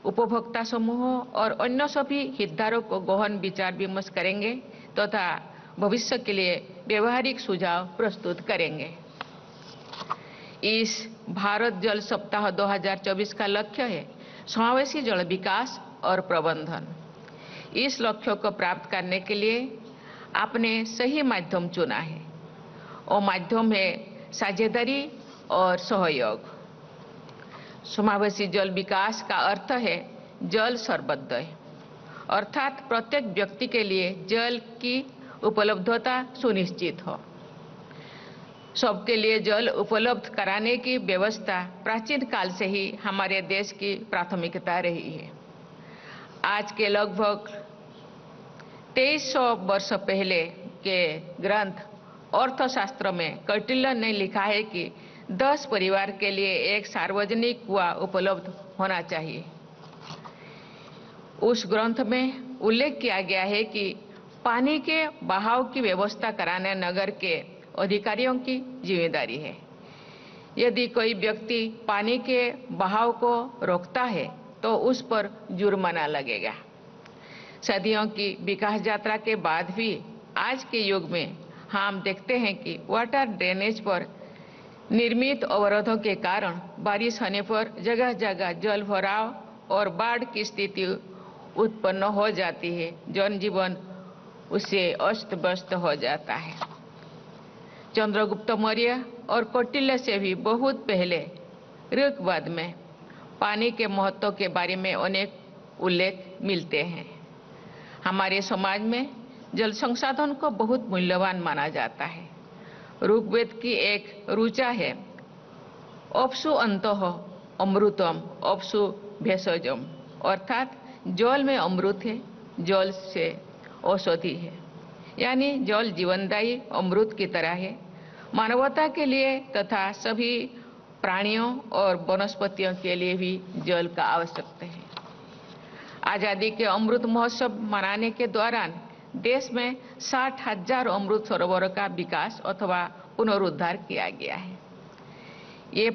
उपभोक्ता समूह और अन्य सभी हितधारकों को गहन विचार विमर्श करेंगे तथा भविष्य के लिए व्यवहारिक सुझाव प्रस्तुत करेंगे। इस भारत जल सप्ताह 2024 का लक्ष्य है समावेशी जल विकास और प्रबंधन। इस लक्ष्य को प्राप्त करने के लिए आपने सही माध्यम चुना है और माध्यम है साझेदारी और सहयोग। समावेशी जल विकास का अर्थ है जल सर्वोदय, अर्थात प्रत्येक व्यक्ति के लिए जल की उपलब्धता सुनिश्चित हो। सबके लिए जल उपलब्ध कराने की व्यवस्था प्राचीन काल से ही हमारे देश की प्राथमिकता रही है। आज के लगभग 2300 वर्ष पहले के ग्रंथ अर्थशास्त्र में कौटिल्य ने लिखा है कि 10 परिवार के लिए एक सार्वजनिक कुआं उपलब्ध होना चाहिए। उस ग्रंथ में उल्लेख किया गया है कि पानी के बहाव की व्यवस्था कराना नगर के अधिकारियों की जिम्मेदारी है। यदि कोई व्यक्ति पानी के बहाव को रोकता है तो उस पर जुर्माना लगेगा। सदियों की विकास यात्रा के बाद भी आज के युग में हम देखते हैं कि वाटर ड्रेनेज पर निर्मित अवरोधों के कारण बारिश होने पर जगह जगह जल भराव और बाढ़ की स्थिति उत्पन्न हो जाती है। जनजीवन उससे अस्त व्यस्त हो जाता है। चंद्रगुप्त मौर्य और कौटिल्य से भी बहुत पहले ऋग्वेद में पानी के महत्व के बारे में अनेक उल्लेख मिलते हैं। हमारे समाज में जल संसाधन को बहुत मूल्यवान माना जाता है। ऋग्वेद की एक ऋचा है, अप्सु अंतः अमृतम अप्सु भेषजम, अर्थात जल में अमृत है, जल से औषधि है, यानी जल जीवनदायी अमृत की तरह है। मानवता के लिए तथा सभी प्राणियों और वनस्पतियों के लिए भी जल का आवश्यकता है। आजादी के अमृत महोत्सव मनाने के दौरान देश में 60,000 अमृत सरोवरों का विकास अथवा पुनरुद्धार किया गया है। ये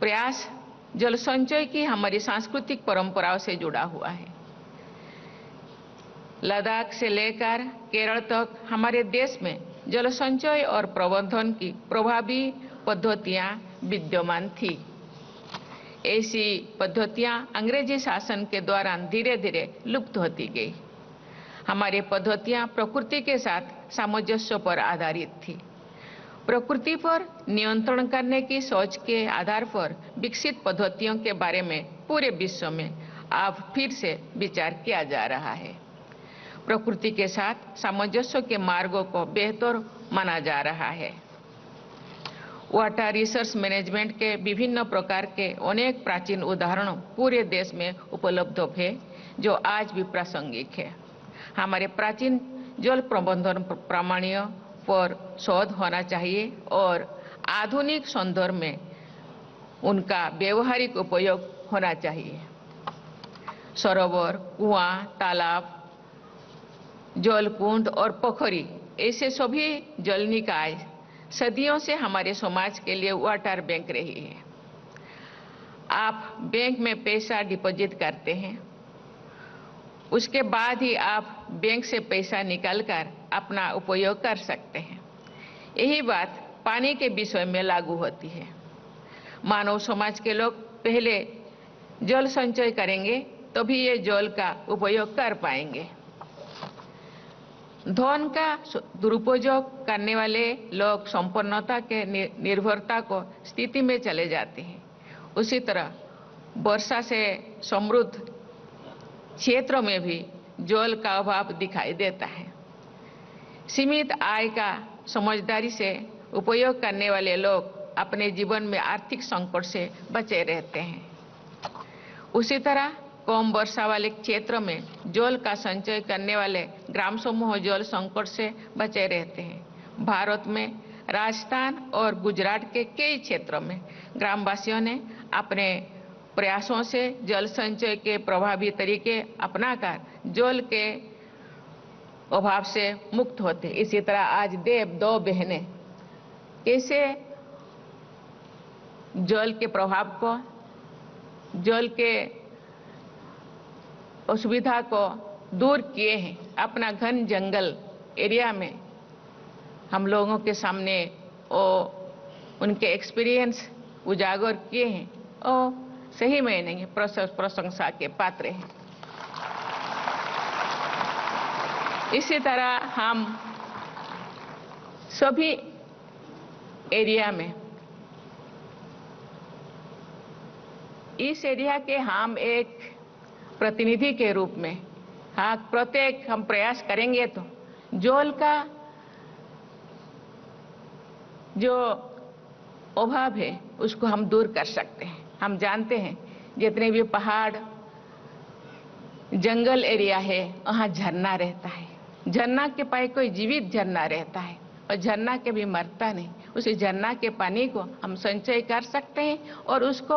प्रयास जल संचय की हमारी सांस्कृतिक परंपराओं से जुड़ा हुआ है। लद्दाख से लेकर केरल तक हमारे देश में जल संचय और प्रबंधन की प्रभावी पद्धतियां विद्यमान थी। ऐसी पद्धतियां अंग्रेजी शासन के दौरान धीरे धीरे लुप्त होती गई। हमारी पद्धतियां प्रकृति के साथ सामंजस्य पर आधारित थी। प्रकृति पर नियंत्रण करने की सोच के आधार पर विकसित पद्धतियों के बारे में पूरे विश्व में अब फिर से विचार किया जा रहा है। प्रकृति के साथ सामंजस्य के मार्गों को बेहतर माना जा रहा है। वाटर रिसोर्स मैनेजमेंट के विभिन्न प्रकार के अनेक प्राचीन उदाहरण पूरे देश में उपलब्ध है जो आज भी प्रासंगिक है। हमारे प्राचीन जल प्रबंधन प्रमाणियों पर शोध होना चाहिए और आधुनिक संदर्भ में उनका व्यवहारिक उपयोग होना चाहिए। सरोवर, कुआं, तालाब, जलकुंड और पोखरी ऐसे सभी जल निकाय सदियों से हमारे समाज के लिए वाटर बैंक रही है। आप बैंक में पैसा डिपॉजिट करते हैं, उसके बाद ही आप बैंक से पैसा निकालकर अपना उपयोग कर सकते हैं। यही बात पानी के विषय में लागू होती है। मानव समाज के लोग पहले जल संचय करेंगे तभी ये जल का उपयोग कर पाएंगे। धन का दुरुपयोग करने वाले लोग संपन्नता के निर्भरता को स्थिति में चले जाते हैं। उसी तरह वर्षा से समृद्ध क्षेत्रों में भी जल का अभाव दिखाई देता है। सीमित आय का समझदारी से उपयोग करने वाले लोग अपने जीवन में आर्थिक संकट से बचे रहते हैं। उसी तरह कम वर्षा वाले क्षेत्र में जल का संचय करने वाले ग्राम समूह जल संकट से बचे रहते हैं। भारत में राजस्थान और गुजरात के कई क्षेत्रों में ग्रामवासियों ने अपने प्रयासों से जल संचय के प्रभावी तरीके अपनाकर जल के अभाव से मुक्त होते। इसी तरह आज दो बहनें कैसे जल के प्रभाव को, जल के असुविधा को दूर किए हैं। अपना घन जंगल एरिया में हम लोगों के सामने उनके एक्सपीरियंस उजागर किए हैं और सही में नहीं प्रशंसा के पात्र हैं। इसी तरह हम सभी एरिया में इस एरिया के हम एक प्रतिनिधि के रूप में प्रत्येक हम प्रयास करेंगे तो जल का जो अभाव है उसको हम दूर कर सकते हैं। हम जानते हैं जितने भी पहाड़ जंगल एरिया है वहाँ झरना रहता है। झरना के पास कोई जीवित झरना रहता है और झरना के भी मरता नहीं। उस झरना के पानी को हम संचय कर सकते हैं और उसको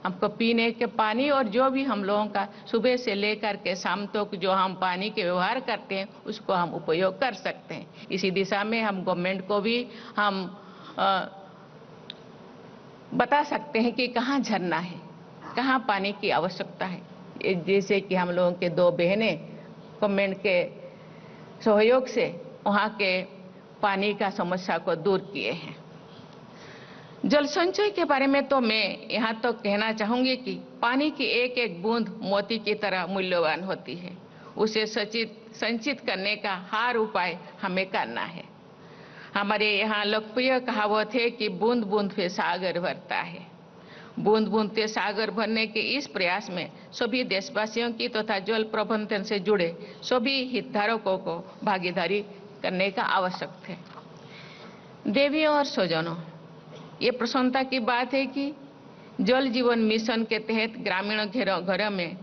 हमको पीने के पानी और जो भी हम लोगों का सुबह से लेकर के शाम तक जो हम पानी के व्यवहार करते हैं उसको हम उपयोग कर सकते हैं। इसी दिशा में हम गवर्नमेंट को भी हम बता सकते हैं कि कहाँ झरना है, कहाँ पानी की आवश्यकता है। जैसे कि हम लोगों के दो बहनें गवर्नमेंट के सहयोग से वहाँ के पानी का समस्या को दूर किए हैं। जल संचय के बारे में तो मैं यहाँ तो कहना चाहूंगी कि पानी की एक एक बूंद मोती की तरह मूल्यवान होती है। उसे संचित करने का हर उपाय हमें करना है। हमारे यहाँ लोकप्रिय कहावत है कि बूंद बूंद से सागर भरता है। बूंद बूंद से सागर भरने के इस प्रयास में सभी देशवासियों की तथा जल प्रबंधन से जुड़े सभी हितधारकों को भागीदारी करने का आवश्यक है। देवियों और स्वजनों, ये प्रसन्नता की बात है कि जल जीवन मिशन के तहत ग्रामीण घरों में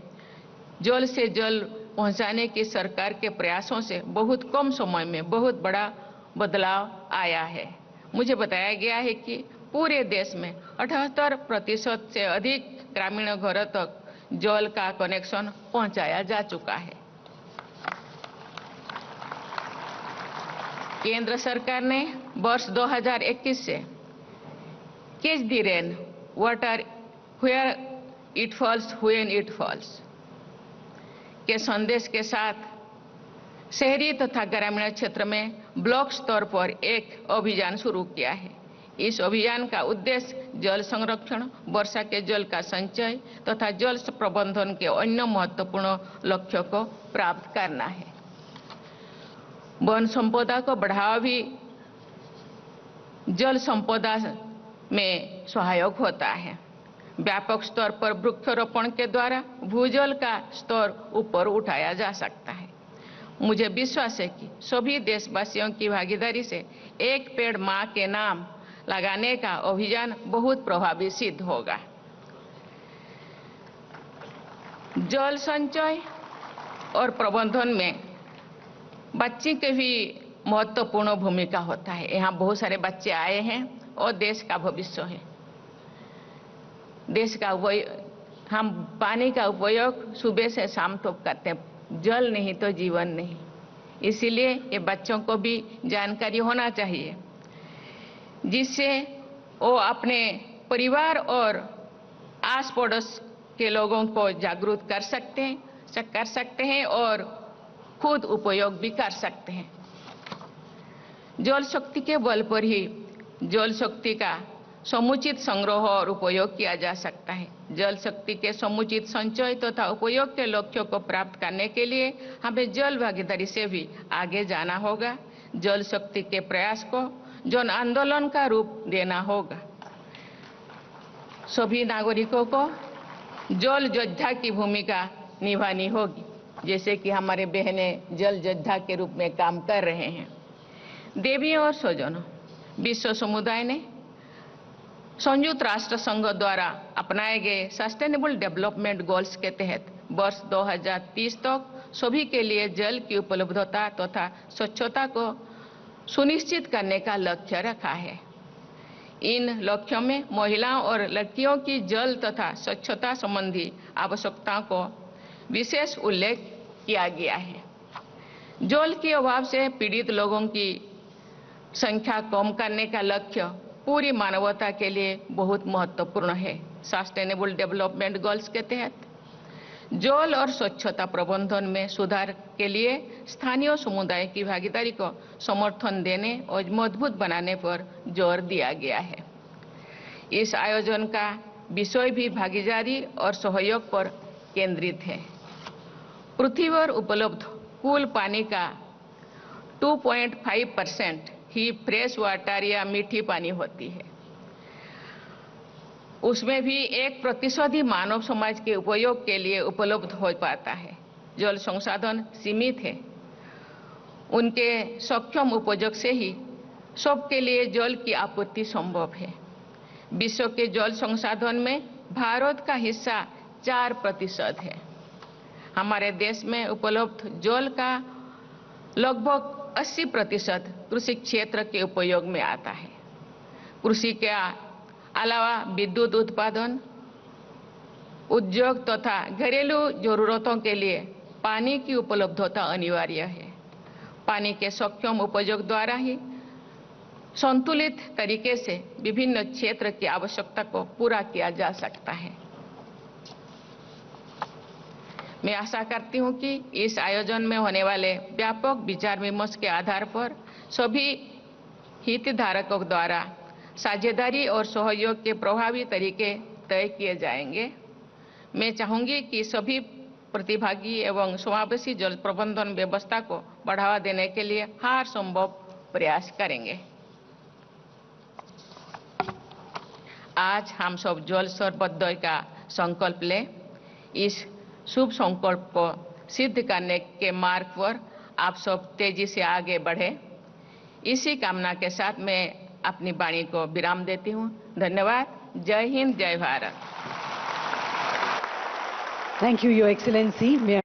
जल से जल पहुंचाने की सरकार के प्रयासों से बहुत कम समय में बहुत बड़ा बदलाव आया है। मुझे बताया गया है कि पूरे देश में 78% से अधिक ग्रामीण घरों तक जल का कनेक्शन पहुंचाया जा चुका है। केंद्र सरकार ने वर्ष 2021 से catch the rain water where it falls when it falls के संदेश के साथ शहरी तथा ग्रामीण क्षेत्र में ब्लॉक स्तर पर एक अभियान शुरू किया है। इस अभियान का उद्देश्य जल संरक्षण, वर्षा के जल का संचय तथा जल प्रबंधन के अन्य महत्वपूर्ण लक्ष्यों को प्राप्त करना है। वन संपदा को बढ़ावा भी जल संपदा में सहायक होता है। व्यापक स्तर पर वृक्षारोपण के द्वारा भूजल का स्तर ऊपर उठाया जा सकता है। मुझे विश्वास है कि सभी देशवासियों की भागीदारी से एक पेड़ मां के नाम लगाने का अभियान बहुत प्रभावी सिद्ध होगा। जल संचय और प्रबंधन में बच्चे की भी महत्वपूर्ण भूमिका होता है। यहाँ बहुत सारे बच्चे आए हैं और देश का भविष्य है। देश का हम पानी का उपयोग सुबह से शाम तक करते हैं। जल नहीं तो जीवन नहीं। इसीलिए ये बच्चों को भी जानकारी होना चाहिए, जिससे वो अपने परिवार और आस पड़ोस के लोगों को जागरूक कर सकते हैं और खुद उपयोग भी कर सकते हैं। जल शक्ति के बल पर ही जल शक्ति का समुचित संग्रह और उपयोग किया जा सकता है। जल शक्ति के समुचित संचय तथा उपयोग के लक्ष्यों को प्राप्त करने के लिए हमें जल भागीदारी से भी आगे जाना होगा। जल शक्ति के प्रयास को जन आंदोलन का रूप देना होगा। सभी नागरिकों को जल योद्धा की भूमिका निभानी होगी, जैसे कि हमारे बहनें जल योद्धा के रूप में काम कर रहे हैं। देवियों और स्वजनों, विश्व समुदाय ने संयुक्त राष्ट्र संघ द्वारा अपनाए गए सस्टेनेबल डेवलपमेंट गोल्स के तहत वर्ष 2030 तक सभी के लिए जल की उपलब्धता तथा स्वच्छता को सुनिश्चित करने का लक्ष्य रखा है। इन लक्ष्यों में महिलाओं और लड़कियों की जल तथा स्वच्छता संबंधी आवश्यकताओं को विशेष उल्लेख किया गया है। जल के अभाव से पीड़ित लोगों की संख्या कम करने का लक्ष्य पूरी मानवता के लिए बहुत महत्वपूर्ण है। सस्टेनेबल डेवलपमेंट गोल्स के तहत जल और स्वच्छता प्रबंधन में सुधार के लिए स्थानीय समुदाय की भागीदारी को समर्थन देने और मजबूत बनाने पर जोर दिया गया है। इस आयोजन का विषय भी भागीदारी और सहयोग पर केंद्रित है। पृथ्वी पर उपलब्ध कुल पानी का 2.5% ही फ्रेश वाटर या मीठी पानी होती है। उसमें भी 1% ही मानव समाज के उपयोग के लिए उपलब्ध हो पाता है। जल संसाधन सीमित है। उनके सक्षम उपयोग से ही सबके लिए जल की आपूर्ति संभव है। विश्व के जल संसाधन में भारत का हिस्सा 4% है। हमारे देश में उपलब्ध जल का लगभग 80% कृषि क्षेत्र के उपयोग में आता है। कृषि के अलावा विद्युत उत्पादन, उद्योग तथा घरेलू जरूरतों के लिए पानी की उपलब्धता अनिवार्य है। पानी के सक्षम उपयोग द्वारा ही संतुलित तरीके से विभिन्न क्षेत्र की आवश्यकता को पूरा किया जा सकता है। मैं आशा करती हूं कि इस आयोजन में होने वाले व्यापक विचार विमर्श के आधार पर सभी हितधारकों द्वारा साझेदारी और सहयोग के प्रभावी तरीके तय किए जाएंगे। मैं चाहूंगी कि सभी प्रतिभागी एवं समावेशी जल प्रबंधन व्यवस्था को बढ़ावा देने के लिए हर संभव प्रयास करेंगे। आज हम सब जल सर्वोदय का संकल्प लें। इस शुभ संकल्प को सिद्ध करने के मार्ग पर आप सब तेजी से आगे बढ़े। इसी कामना के साथ मैं अपनी वाणी को विराम देती हूँ। धन्यवाद। जय हिंद, जय Bharat. Thank you, Your Excellency.